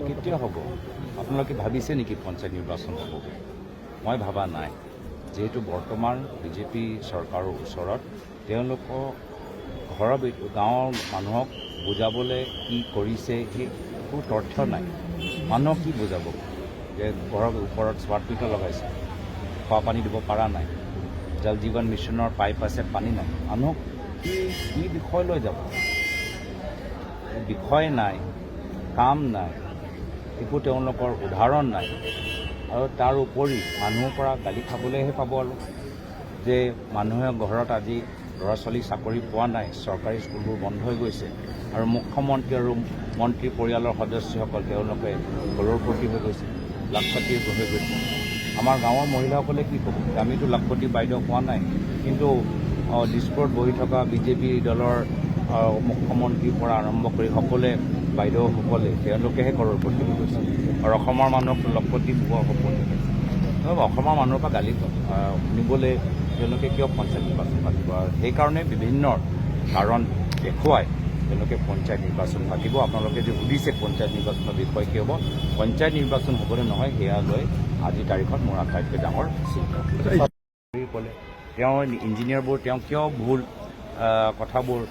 কেতিয়া হ'ব আপোনালোকে ভাবিছে নেকি পঞ্চায়ত নিৰ্বাচন হ'ব মই ভাবা নাই যেহেতু বৰ্তমান বিজেপি চৰকাৰৰ ওচৰত তেওঁলোকৰ ঘৰৰ গাঁৱৰ মানুহক বুজাবলৈ কি কৰিছে একো তথ্য নাই মানুহক কি বুজাব যে ঘৰৰ ওপৰত স্মাৰ্ট মিটাৰ লগাইছে খোৱা পানী দিব পৰা নাই জল জীৱন মিছনৰ পাইপ আছে পানী নাই মানুহক কি বিষয় লৈ যাব বিষয় নাই কাম নাই একো তেওঁলোকৰ উদাহৰণ নাই আৰু তাৰ উপৰি মানুহৰ পৰা গালি খাবলৈহে পাব আৰু যে মানুহে ঘৰত আজি ল'ৰা ছোৱালী চাকৰি পোৱা নাই চৰকাৰী স্কুলবোৰ বন্ধ হৈ গৈছে আৰু মুখ্যমন্ত্ৰী আৰু মন্ত্ৰী পৰিয়ালৰ সদস্যসকল তেওঁলোকে কৰোড়পতি হৈ গৈছে লাখপতি হৈ গৈছে আমাৰ গাঁৱৰ মহিলাসকলে কি ক'ব আমিতো লাখপতি বাইদেউ পোৱা নাই কিন্তু দিছপুৰত বহি থকা বিজেপি দলৰ মুখ্যমন্ত্ৰীৰ পৰা আৰম্ভ কৰি সকলোৱে বাইদেউসকলে তেওঁলোকেহে কৰোড়পতি হৈ গৈছে আৰু অসমৰ মানুহক লাখপতি পোৱা সপোন অসমৰ মানুহৰ পৰা গালি শুনিবলৈ তেওঁলোকে কিয় পঞ্চায়ত নিৰ্বাচন পাতিব আৰু সেইকাৰণে বিভিন্ন কাৰণ দেখুৱাই তেওঁলোকে পঞ্চায়ত নিৰ্বাচন পাতিব আপোনালোকে যে সুধিছে পঞ্চায়ত নিৰ্বাচনৰ বিষয়ে কি হ'ব পঞ্চায়ত নিৰ্বাচন হ'বলৈ নহয় সেয়া লৈ আজিৰ তাৰিখত মোৰ আটাইতকৈ ডাঙৰ চিন্তা ক'লে তেওঁ ইঞ্জিনিয়াৰবোৰ তেওঁ কিয় ভুল কথাবোৰ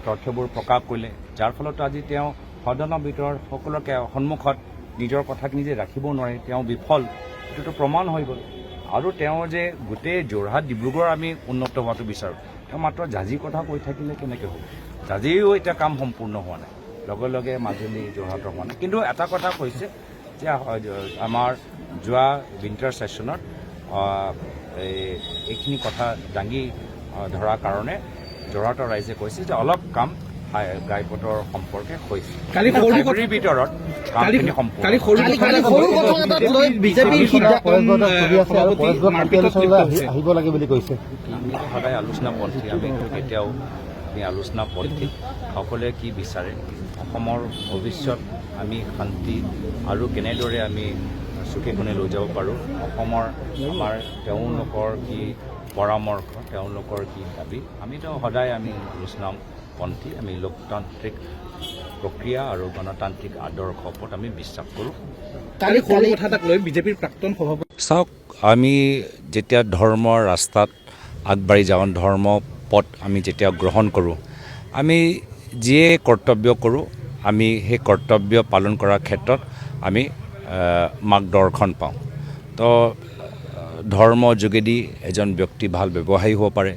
তথ্যবোৰ প্ৰকাশ কৰিলে যাৰ ফলত আজি তেওঁ সদনৰ ভিতৰত সকলোকে সন্মুখত নিজৰ কথাখিনি যে ৰাখিব নোৱাৰে তেওঁ বিফল এইটোতো প্ৰমাণ হৈ গ'ল আৰু তেওঁ যে গোটেই যোৰহাট ডিব্ৰুগড় আমি উন্নত হোৱাটো বিচাৰোঁ তেওঁ মাত্ৰ জাজিৰ কথা কৈ থাকিলে কেনেকৈ হ'ব জাজিও এতিয়া কাম সম্পূৰ্ণ হোৱা নাই লগে লগে মাজুলী যোৰহাটৰ হোৱা নাই কিন্তু এটা কথা কৈছে যে আমাৰ যোৱা উইণ্টাৰ ছেশ্যনত এইখিনি কথা দাঙি ধৰাৰ কাৰণে যোৰহাটৰ ৰাইজে কৈছে যে অলপ কাম ঘাইপথৰ সম্পৰ্কে হৈছে কালিৰ ভিতৰত কামখিনি আহিব লাগে বুলি কৈছে আমি সদায় আলোচনাপন্থী আমি কেতিয়াও আলোচনাপন্থী সকলোৱে কি বিচাৰে অসমৰ ভৱিষ্যত আমি শান্তি আৰু কেনেদৰে আমি চুকে কোণে লৈ যাব পাৰোঁ অসমৰ আমাৰ তেওঁলোকৰ কি পৰামৰ্শ তেওঁলোকৰ কি দাবী আমিতো সদায় আমি আলোচনাপন্থী আমি লোকতান্ত্ৰিক প্ৰক্ৰিয়া আৰু গণতান্ত্ৰিক আদৰ্শৰ ওপৰত আমি বিশ্বাস কৰোঁ কালি সৰু কথা এটাক লৈ বিজেপিৰ প্ৰাক্তন সভাপতি চাওক আমি যেতিয়া ধৰ্মৰ ৰাস্তাত আগবাঢ়ি যাওঁ ধৰ্ম পথ আমি যেতিয়া গ্ৰহণ কৰোঁ আমি যিয়ে কৰ্তব্য কৰোঁ আমি সেই কৰ্তব্য পালন কৰাৰ ক্ষেত্ৰত আমি মাৰ্গদৰ্শন পাওঁ তো ধৰ্মৰ যোগেদি এজন ব্যক্তি ভাল ব্যৱসায়ী হ'ব পাৰে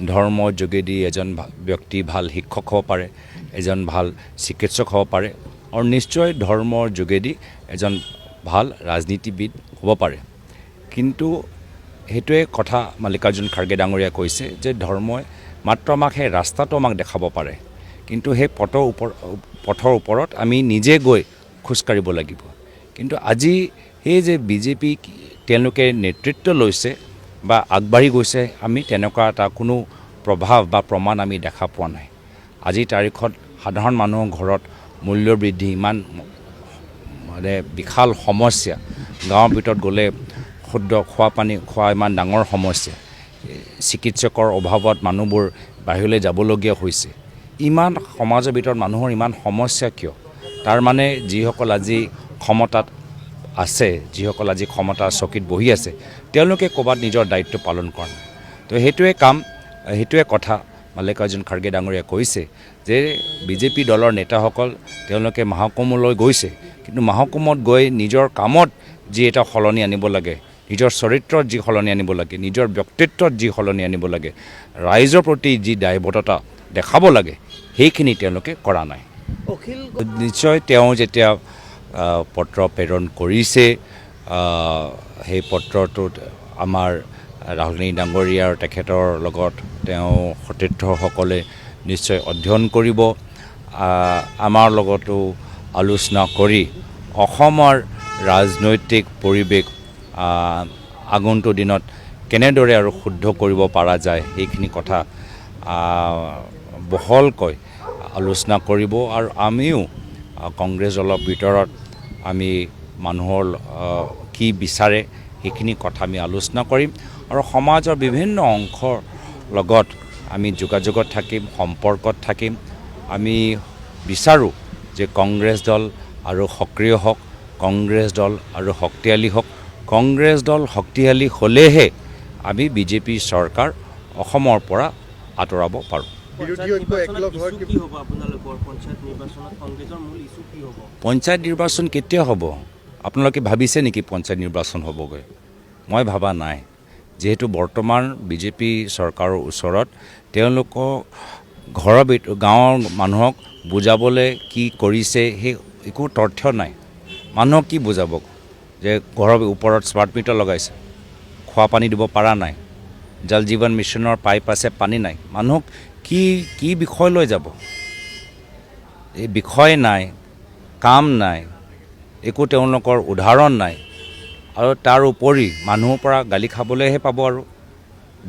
ধৰ্মৰ যোগেদি এজন ব্যক্তি ভাল শিক্ষক হ'ব পাৰে এজন ভাল চিকিৎসক হ'ব পাৰে আৰু নিশ্চয় ধৰ্মৰ যোগেদি এজন ভাল ৰাজনীতিবিদ হ'ব পাৰে কিন্তু সেইটোৱে কথা মাল্লিকাৰ্জুন খাৰ্গে ডাঙৰীয়াই কৈছে যে ধৰ্মই মাত্ৰ আমাক সেই ৰাস্তাটো আমাক দেখাব পাৰে কিন্তু সেই পথৰ ওপৰত আমি নিজে গৈ খোজকাঢ়িব লাগিব কিন্তু আজি সেই যে বিজেপি তেওঁলোকে নেতৃত্ব লৈছে বা আগবাঢ়ি গৈছে আমি তেনেকুৱা এটা কোনো প্ৰভাৱ বা প্ৰমাণ আমি দেখা পোৱা নাই আজিৰ তাৰিখত সাধাৰণ মানুহৰ ঘৰত মূল্য বৃদ্ধি ইমান মানে বিশাল সমস্যা গাঁৱৰ ভিতৰত গ'লে শুদ্ধ খোৱা পানী খোৱা ইমান ডাঙৰ সমস্যা চিকিৎসকৰ অভাৱত মানুহবোৰ বাহিৰলৈ যাবলগীয়া হৈছে ইমান সমাজৰ ভিতৰত মানুহৰ ইমান সমস্যা কিয় তাৰ মানে যিসকল আজি ক্ষমতাত আছে যিসকল আজি ক্ষমতাৰ চকীত বহি আছে তেওঁলোকে ক'ৰবাত নিজৰ দায়িত্ব পালন কৰা নাই তো সেইটোৱে কথা মাল্লিকাৰ্জুন খাৰ্গে ডাঙৰীয়াই কৈছে যে বিজেপি দলৰ নেতাসকল তেওঁলোকে মহাকুমলৈ গৈছে কিন্তু মহাকুমত গৈ নিজৰ কামত যি এটা সলনি আনিব লাগে নিজৰ চৰিত্ৰত যি সলনি আনিব লাগে নিজৰ ব্যক্তিত্বত যি সলনি আনিব লাগে ৰাইজৰ প্ৰতি যি দায়বদ্ধতা দেখাব লাগে সেইখিনি তেওঁলোকে কৰা নাই নিশ্চয় তেওঁ যেতিয়া পত্ৰ প্ৰেৰণ কৰিছে সেই পত্ৰটোত আমাৰ ৰাহুল গান্ধী ডাঙৰীয়া আৰু তেখেতৰ লগত তেওঁ সতীৰ্থসকলে নিশ্চয় অধ্যয়ন কৰিব আমাৰ লগতো আলোচনা কৰি অসমৰ ৰাজনৈতিক পৰিৱেশ আগন্তুক দিনত কেনেদৰে আৰু শুদ্ধ কৰিব পৰা যায় সেইখিনি কথা বহলকৈ আলোচনা কৰিব আৰু আমিও কংগ্ৰেছ দলৰ ভিতৰত আমি মানুহৰ কি বিচাৰে সেইখিনি কথা আমি আলোচনা কৰিম আৰু সমাজৰ বিভিন্ন অংশৰ লগত আমি যোগাযোগত থাকিম সম্পৰ্কত থাকিম আমি বিচাৰোঁ যে কংগ্ৰেছ দল আৰু সক্ৰিয় হওক, কংগ্ৰেছ দল আৰু শক্তিশালী হওক। কংগ্ৰেছ দল শক্তিশালী হ'লেহে আমি বিজেপি চৰকাৰ অসমৰ পৰা আঁতৰাব পাৰোঁ। পঞ্চায়ত নিৰ্বাচন কেতিয়া হ'ব? আপোনালোকে ভাবিছে নেকি পঞ্চায়ত নিৰ্বাচন হ'বগৈ? মই ভাবা নাই। যিহেতু বৰ্তমান বিজেপি চৰকাৰৰ ওচৰত তেওঁলোকৰ গাঁৱৰ মানুহক বুজাবলৈ কি কৰিছে সেই একো তথ্য নাই। মানুহক কি বুজাব যে ঘৰৰ ওপৰত স্মাৰ্ট মিটাৰ লগাইছে, খোৱা পানী দিব পৰা নাই, জল জীৱন মিছনৰ পাইপ আছে, পানী নাই। মানুহক কি বিষয় লৈ যাব? এই বিষয় নাই, কাম নাই, একো তেওঁলোকৰ উদাহৰণ নাই। আৰু তাৰ উপৰি মানুহৰ পৰা গালি খাবলৈহে পাব আৰু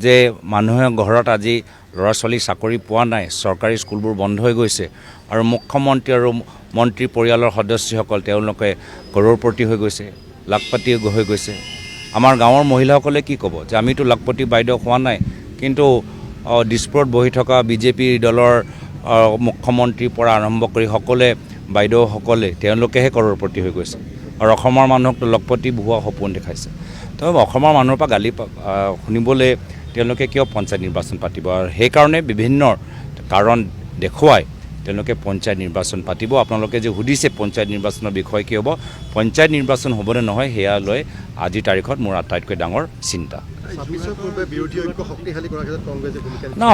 যে মানুহে ঘৰত আজি ল'ৰা ছোৱালী চাকৰি পোৱা নাই, চৰকাৰী স্কুলবোৰ বন্ধ হৈ গৈছে আৰু মুখ্যমন্ত্ৰী আৰু মন্ত্ৰী পৰিয়ালৰ সদস্যসকল তেওঁলোকে কৰৌৰপতি হৈ গৈছে, লাখপতি হৈ গৈছে। আমাৰ গাঁৱৰ মহিলাসকলে কি ক'ব যে আমিতো লাখপতি বাইদেউ হোৱা নাই, কিন্তু দিছপুৰত বহি থকা বিজেপি দলৰ মুখ্যমন্ত্ৰীৰ পৰা আৰম্ভ কৰি সকলোৱে বাইদেউসকলে তেওঁলোকেহে কৰৌৰপতি হৈ গৈছে আৰু অসমৰ মানুহকতো লাখপতি হোৱা সপোন দেখাইছে। তো অসমৰ মানুহৰ পৰা গালি শুনিবলৈ তেওঁলোকে কিয় পঞ্চায়ত নিৰ্বাচন পাতিব? আৰু সেইকাৰণে বিভিন্ন কাৰণ দেখুৱাই তেওঁলোকে পঞ্চায়ত নিৰ্বাচন পাতিব। আপোনালোকে যে সুধিছে পঞ্চায়ত নিৰ্বাচনৰ বিষয়ে কি হ'ব, পঞ্চায়ত নিৰ্বাচন হ'বনে নহয় সেয়া লৈ আজিৰ তাৰিখত মোৰ আটাইতকৈ ডাঙৰ চিন্তা। না,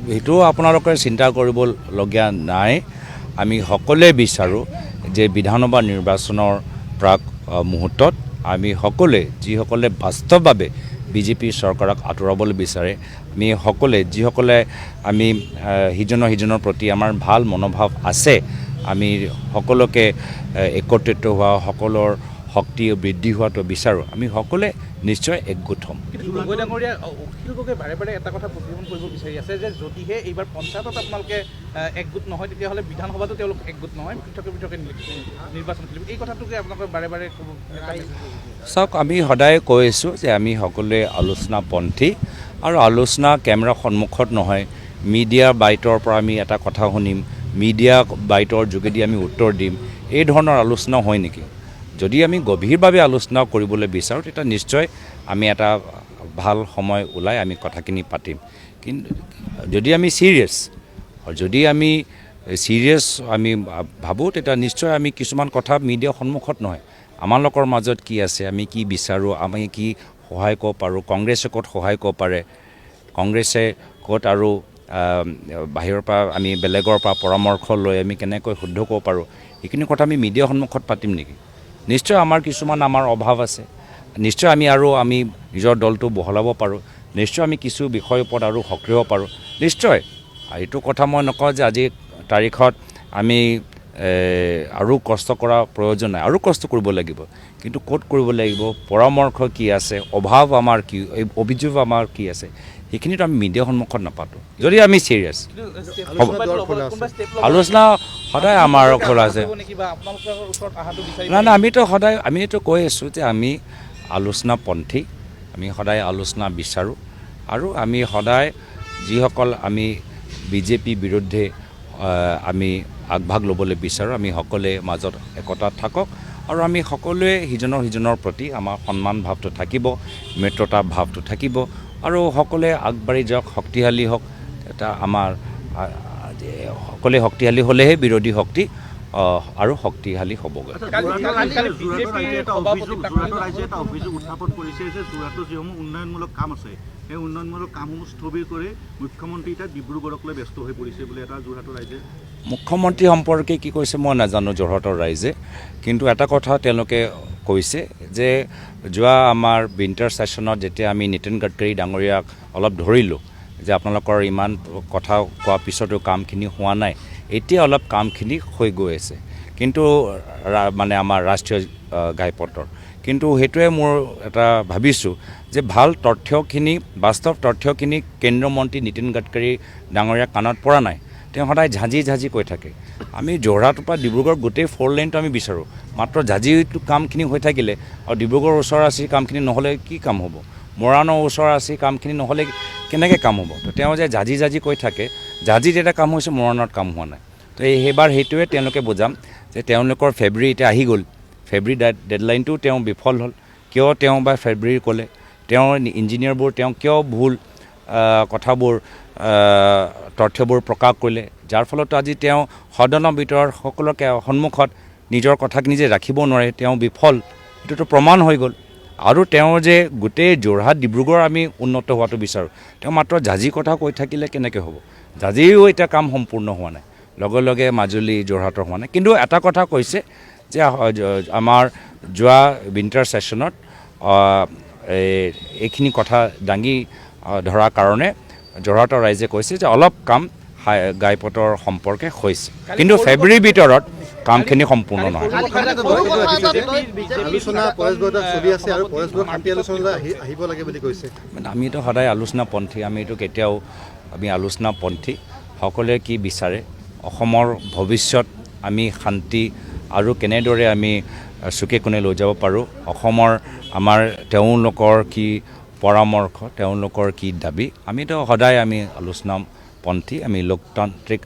সেইটো আপোনালোকে চিন্তা কৰিবলগীয়া নাই। আমি সকলোৱে বিচাৰোঁ যে বিধানসভা নিৰ্বাচনৰ প্ৰাক মুহূৰ্তত আমি সকলোৱে যিসকলে বাস্তৱভাৱে বিজেপি চৰকাৰক আঁতৰাবলৈ বিচাৰে, আমি সকলোৱে যিসকলে আমি সিজনৰ প্ৰতি আমাৰ ভাল মনোভাৱ আছে, আমি সকলোকে একত্ৰিত হোৱা, সকলৰ শক্তি বৃদ্ধি হোৱাটো বিচাৰোঁ। আমি সকলোৱে নিশ্চয় একগোট হ'ম। গগৈ ডাঙৰীয়া, অখিল গগৈ বাৰে বাৰে এটা কথা প্ৰতিফলন কৰিব বিচাৰি আছে যে যদিহে এইবাৰ পঞ্চায়তত আপোনালোকে একগোট নহয় তেতিয়াহ'লে বিধানসভাতো তেওঁলোক একগোট নহয়, পৃথকে নিৰ্বাচন খেলিব। এই কথাটোকে আপোনালোকে বাৰে বাৰে ক'ব। চাওক, আমি সদায় কৈ আছোঁ যে আমি সকলোৱে আলোচনাপন্থী আৰু আলোচনা কেমেৰাৰ সন্মুখত নহয়, মিডিয়া বাইটৰ পৰা আমি এটা কথা শুনিম, মিডিয়া বাইটৰ যোগেদি আমি উত্তৰ দিম। এই ধৰণৰ আলোচনা হয় নেকি? যদি আমি গভীৰভাৱে আলোচনা কৰিবলৈ বিচাৰোঁ তেতিয়া নিশ্চয় আমি এটা ভাল সময় ওলাই আমি কথাখিনি পাতিম। কিন্তু যদি আমি চিৰিয়াছ আমি ভাবোঁ তেতিয়া নিশ্চয় আমি কিছুমান কথা মিডিয়াৰ সন্মুখত নহয়, আমালোকৰ মাজত কি আছে, আমি কি বিচাৰোঁ, আমি কি সহায় কৰিব পাৰোঁ, কংগ্ৰেছে ক'ত সহায় কৰিব পাৰে, কংগ্ৰেছে ক'ত আৰু বাহিৰৰ পৰা আমি বেলেগৰ পৰা পৰামৰ্শ লৈ আমি কেনেকৈ শুদ্ধ কৰিব পাৰোঁ, সেইখিনি কথা আমি মিডিয়াৰ সন্মুখত পাতিম নেকি? নিশ্চয় আমাৰ কিছুমান অভাৱ আছে, নিশ্চয় আমি নিজৰ দলটো বহলাব পাৰোঁ, নিশ্চয় আমি কিছু বিষয়ৰ ওপৰত আৰু সক্ৰিয় হ'ব পাৰোঁ, নিশ্চয়। এইটো কথা মই নকওঁ যে আজি তাৰিখত আমি আৰু কষ্ট কৰা প্ৰয়োজন নাই, আৰু কষ্ট কৰিব লাগিব, কিন্তু ক'ত কৰিব লাগিব, পৰামৰ্শ কি আছে, অভাৱ আমাৰ কি, অভিযোগ আমাৰ কি আছে, সেইখিনিতো আমি মিডিয়াৰ সন্মুখত নাপাতোঁ। যদি আমি চিৰিয়াছ হ'ব, আলোচনা সদায় আমাৰ খোলা আছে। নাই, আমিতো কৈ আছোঁ যে আমি আলোচনাপন্থী, আমি সদায় আলোচনা বিচাৰোঁ আৰু আমি সদায় যিসকল আমি বিজেপি বিৰুদ্ধে আমি আগভাগ ল'বলৈ বিচাৰোঁ, আমি সকলোৱে মাজত একতা থাকক আৰু আমি সকলোৱে সিজনৰ প্ৰতি আমাৰ সন্মান ভাৱটো থাকিব, মিত্ৰতা ভাৱটো থাকিব আৰু সকলোৱে আগবাঢ়ি যাওক, শক্তিশালী হওক। এটা আমাৰ সকলোৱে শক্তিশালী হ'লেহে বিৰোধী শক্তি আৰু শক্তিশালী হ'বগৈ। উত্থাপন কৰিছে যে যোৰহাটৰ যিসমূহ উন্নয়নমূলক কাম আছে সেই উন্নয়নমূলক কামসমূহ স্থবিৰ কৰি মুখ্যমন্ত্ৰী এতিয়া ডিব্ৰুগড়ক লৈ ব্যস্ত হৈ পৰিছে বুলি এটা যোৰহাটৰ ৰাইজে। মুখ্যমন্ত্ৰী সম্পৰ্কে কি কৈছে মই নাজানো যোৰহাটৰ ৰাইজে, কিন্তু এটা কথা তেওঁলোকে কৈছে যে যোৱা আমাৰ উইণ্টাৰ ছেশ্যনত যেতিয়া আমি নীতিন গাডকাৰী ডাঙৰীয়াক অলপ ধৰিলোঁ যে আপোনালোকৰ ইমান কথা কোৱাৰ পিছতো কামখিনি হোৱা নাই, এতিয়া অলপ কামখিনি হৈ গৈ আছে, কিন্তু আমাৰ ৰাষ্ট্ৰীয় ঘাইপথৰ, কিন্তু সেইটোৱে মোৰ এটা ভাবিছোঁ যে ভাল তথ্যখিনি, বাস্তৱ তথ্যখিনি কেন্দ্ৰীয় মন্ত্ৰী নীতিন গাডকাৰী ডাঙৰীয়া কাণত পৰা নাই। তেওঁ সদায় ঝাঁজি কৈ থাকে। আমি যোৰহাটৰ পৰা ডিব্ৰুগড় গোটেই 4 লেনটো আমি বিচাৰোঁ, মাত্ৰ ঝাঁজিটো কামখিনি হৈ থাকিলে আৰু ডিব্ৰুগড়ৰ ওচৰ আছে কামখিনি নহ'লে কি কাম হ'ব, মৰাণৰ ওচৰ আছে কামখিনি নহ'লে কেনেকৈ কাম হ'ব? তো তেওঁ যে ঝাঁজি কৈ থাকে, ঝাঁজিত এটা কাম হৈছে, মৰাণত কাম হোৱা নাই। তো সেইবাৰ সেইটোৱে তেওঁলোকে বুজাম যে তেওঁলোকৰ ফেব্ৰুৱাৰী এতিয়া আহি গ'ল, ফেব্ৰুৱাৰী ডেডলাইনটোও তেওঁ বিফল হ'ল। কিয় তেওঁ বা ফেব্ৰুৱাৰী ক'লে, তেওঁৰ ইঞ্জিনিয়াৰবোৰ তেওঁ কিয় ভুল কথাবোৰ তথ্যবোৰ প্ৰকাশ কৰিলে, যাৰ ফলত আজি তেওঁ সদনৰ ভিতৰত সকলোকে সন্মুখত নিজৰ কথাক নিজে ৰাখিব নোৱাৰে, তেওঁ বিফল, এইটোতো প্ৰমাণ হৈ গ'ল। আৰু তেওঁ যে গোটেই যোৰহাট ডিব্ৰুগড় আমি উন্নত হোৱাটো বিচাৰোঁ, তেওঁ মাত্ৰ জাজি কথা কৈ থাকিলে কেনেকৈ হ'ব? জাজিও এতিয়া কাম সম্পূৰ্ণ হোৱা নাই, লগে লগে মাজুলী যোৰহাটৰ হোৱা নাই। কিন্তু এটা কথা কৈছে যে আমাৰ যোৱা উইণ্টাৰ ছেশ্যনত এইখিনি কথা দাঙি ধৰাৰ কাৰণে যোৰহাটৰ ৰাইজে কৈছে যে অলপ কাম ঘাইপথৰ সম্পৰ্কে হৈছে, কিন্তু ফেব্ৰুৱাৰীৰ ভিতৰত কামখিনি সম্পূৰ্ণ নহয়। আলোচনা পৰেশবাবু চলি আছে আৰু পৰেশবাবু শান্তি আলোচনালৈ আহিব লাগে বুলি কৈছে। মানে আমিতো সদায় আলোচনাপন্থী, আমিতো কেতিয়াও আলোচনাপন্থী। সকলোৱে কি বিচাৰে, অসমৰ ভৱিষ্যত আমি শান্তি আৰু কেনেদৰে আমি চুকে কোণে লৈ যাব পাৰোঁ, অসমৰ আমাৰ তেওঁলোকৰ কি পৰামৰ্শ, তেওঁলোকৰ কি দাবী, আমিতো সদায় আলোচনাপন্থী। আমি লোকতান্ত্ৰিক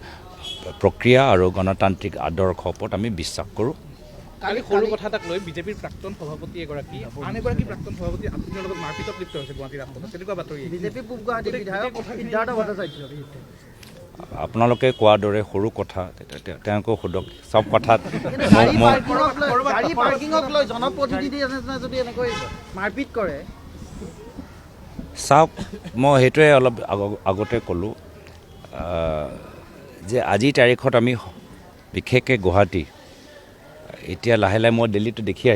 প্ৰক্ৰিয়া আৰু গণতান্ত্ৰিক আদৰ্শৰ ওপৰত আমি বিশ্বাস কৰোঁ। কালি সৰু কথা এটাক লৈ বিজেপিৰ প্ৰাক্তন সভাপতি এগৰাকী আন এগৰাকী প্ৰাক্তন সভাপতি আপোনাৰ লগত মাৰপিটত লিপ্ত হৈছে গুৱাহাটীৰ ৰাজপথত, তেনেকুৱা বাতৰি বিজেপি পূব গুৱাহাটী বিধায়ক সিদ্ধাৰ্থ ভট্টাচাৰ্য। আপোনালোকে কোৱাৰ দৰে সৰু কথা, তেওঁলোকক সোধক চব কথাত। গাড়ী পাৰ্কিঙক লৈ জনপ্ৰতিনিধি এজনে যদি এনেকৈ মাৰপিট কৰে, চাওক, মই সেইটোৱে অলপ আগতে ক'লোঁ যে আজিৰ তাৰিখত আমি বিশেষকৈ গুৱাহাটী, এতিয়া লাহে লাহে মই দিল্লীটো দেখি